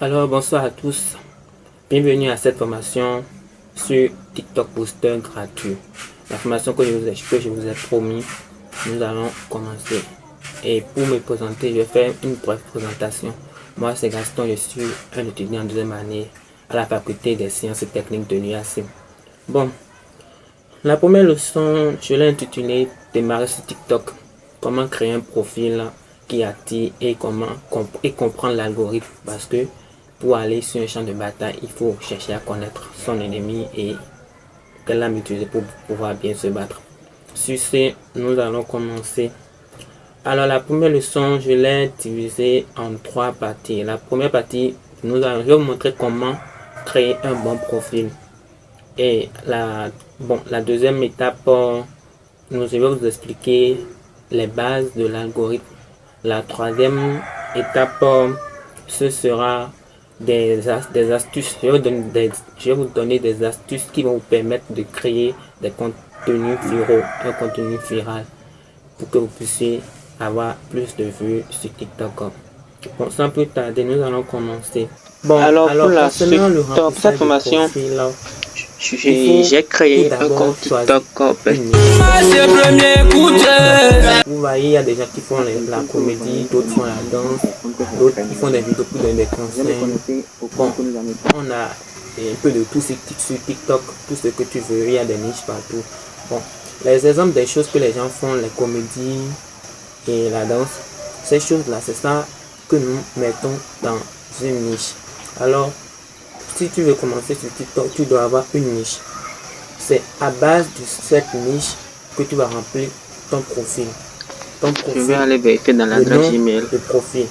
Alors bonsoir à tous, bienvenue à cette formation sur TikTok Booster gratuit. La formation que je vous ai promis, nous allons commencer. Et pour me présenter, je vais faire une brève présentation. Moi c'est Gaston, je suis un étudiant en deuxième année à la faculté des sciences et techniques de l'UAC. Bon, la première leçon, je l'ai intitulée Démarrer sur TikTok. Comment créer un profil qui attire et comprendre l'algorithme. Parce que pour aller sur un champ de bataille, il faut chercher à connaître son ennemi et quelle arme utiliser pour pouvoir bien se battre. Sur ce, nous allons commencer. Alors la première leçon, je l'ai divisée en trois parties. La première partie, je vais vous montrer comment créer un bon profil. Et la deuxième étape, je vais vous expliquer les bases de l'algorithme. La troisième étape, ce sera des astuces. Je vais vous donner des astuces qui vont vous permettre de créer des contenus viraux, un contenu viral, pour que vous puissiez avoir plus de vues sur TikTok. Bon, sans plus tarder, nous allons commencer. Bon, alors concernant le pour cette remplissage de formation, profil, j'ai créé un compte TikTok. Vous voyez, il y a des gens qui font la comédie, d'autres font la danse, d'autres qui font des vidéos pour donner des conseils. Bon, on a un peu de tout sur TikTok, tout ce que tu veux, il y a des niches partout. Bon, les exemples des choses que les gens font, les comédies et la danse, ces choses-là, c'est ça que nous mettons dans une niche. Alors, si tu veux commencer sur TikTok, tu dois avoir une niche. C'est à base de cette niche que tu vas remplir ton profil. Je vais aller vérifier dans l'adresse Gmail. Le profil,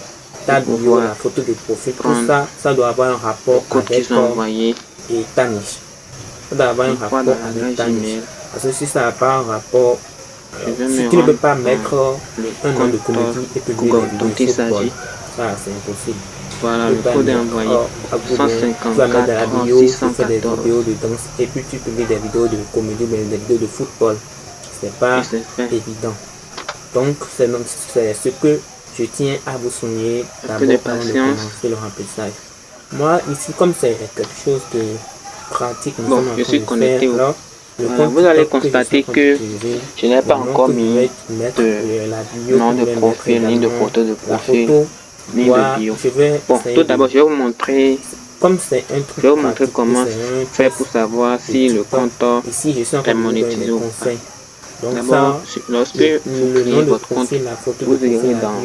ta bio, la photo de profil, tout ça, ça doit avoir un rapport avec ta niche. Ça doit avoir un rapport avec ta niche. Parce que si ça n'a pas un rapport, si tu ne peux pas mettre un nom de comédie et publier des vidéos de football, ça c'est impossible. Voilà, le code est envoyé. 154 tu vas mettre dans la bio, tu fais des vidéos de danse et puis tu publies des vidéos de comédie, mais des vidéos de football. C'est pas évident. Donc, c'est ce que je tiens à vous souligner d'abord avant de commencer le remplissage. Moi, ici, comme c'est quelque chose de pratique, je suis connecté. Vous allez constater que je n'ai pas encore mis de nom de profil, ni de photo de profil, ni de bio. Bon, tout d'abord, je vais vous montrer comment faire pour savoir si le compte est monétisé ou pas. D'abord, lorsque vous créez votre compte, vous irez dans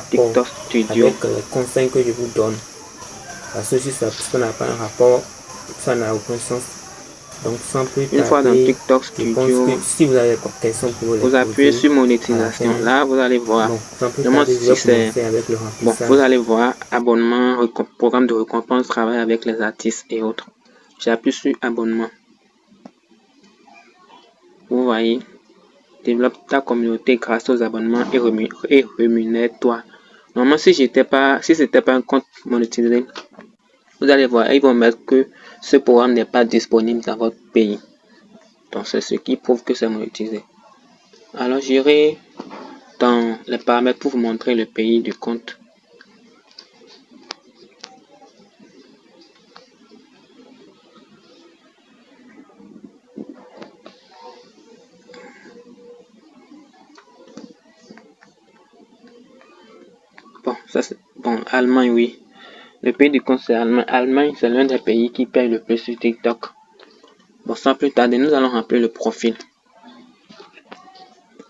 TikTok Studio. Avec les conseils que je vous donne. Parce que si ça n'a pas un rapport, ça n'a aucun sens. Donc sans plus tarder, une fois dans TikTok Studio, si vous avez des questions pour vous appuyez sur monétisation. Là, vous allez voir. Vous allez voir abonnement, programme de récompense, travail avec les artistes et autres. J'appuie sur abonnement. Vous voyez, développe ta communauté grâce aux abonnements et rémunère-toi. Normalement, si c'était pas un compte monétisé, vous allez voir, ils vont mettre que ce programme n'est pas disponible dans votre pays. Donc, c'est ce qui prouve que c'est monétisé. Alors, j'irai dans les paramètres pour vous montrer le pays du compte. Allemagne, oui. Le pays du compte, c'est Allemagne. Allemagne, c'est l'un des pays qui paye le plus sur TikTok. Bon, sans plus tarder, nous allons remplir le profil.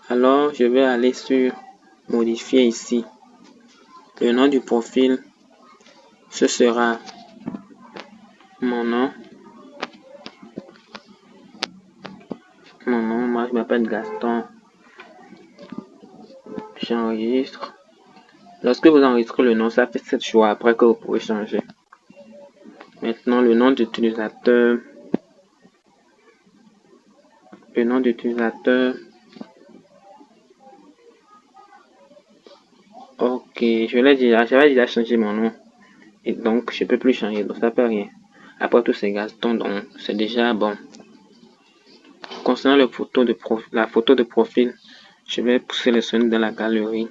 Alors, je vais aller sur modifier ici. Le nom du profil, ce sera mon nom. Moi je m'appelle Gaston. J'enregistre. Lorsque vous enregistrez le nom, ça fait 7 jours après que vous pouvez changer. Maintenant, le nom d'utilisateur. Ok, j'avais déjà changé mon nom. Et donc, je peux plus changer, donc ça peut rien. Après tout, c'est Gaston, donc c'est déjà bon. Concernant la photo de profil, je vais sélectionner dans la galerie.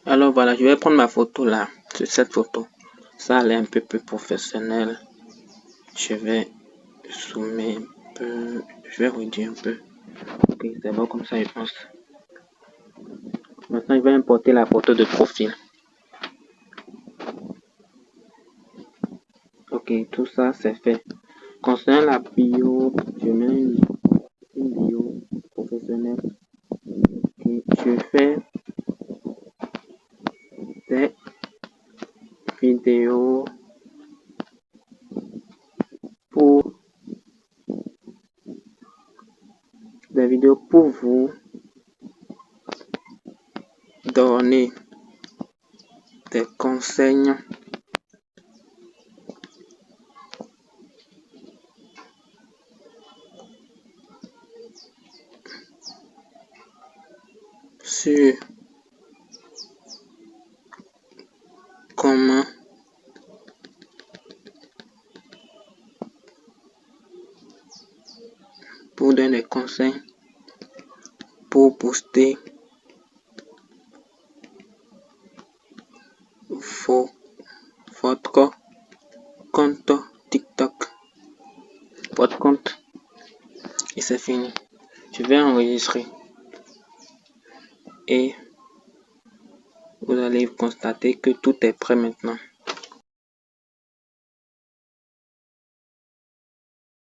Alors voilà, je vais prendre ma photo là, sur cette photo. Ça a l'air un peu plus professionnel. Je vais zoomer un peu, je vais réduire un peu. Ok, c'est bon comme ça, je pense. Maintenant, je vais importer la photo de profil. Ok, tout ça c'est fait. Concernant la bio, je mets une bio professionnelle. Okay, je fais des vidéos pour vous donner des conseils sur comment pour donner des conseils pour booster votre compte TikTok, votre compte, et c'est fini. Je vais enregistrer et vous allez constater que tout est prêt maintenant.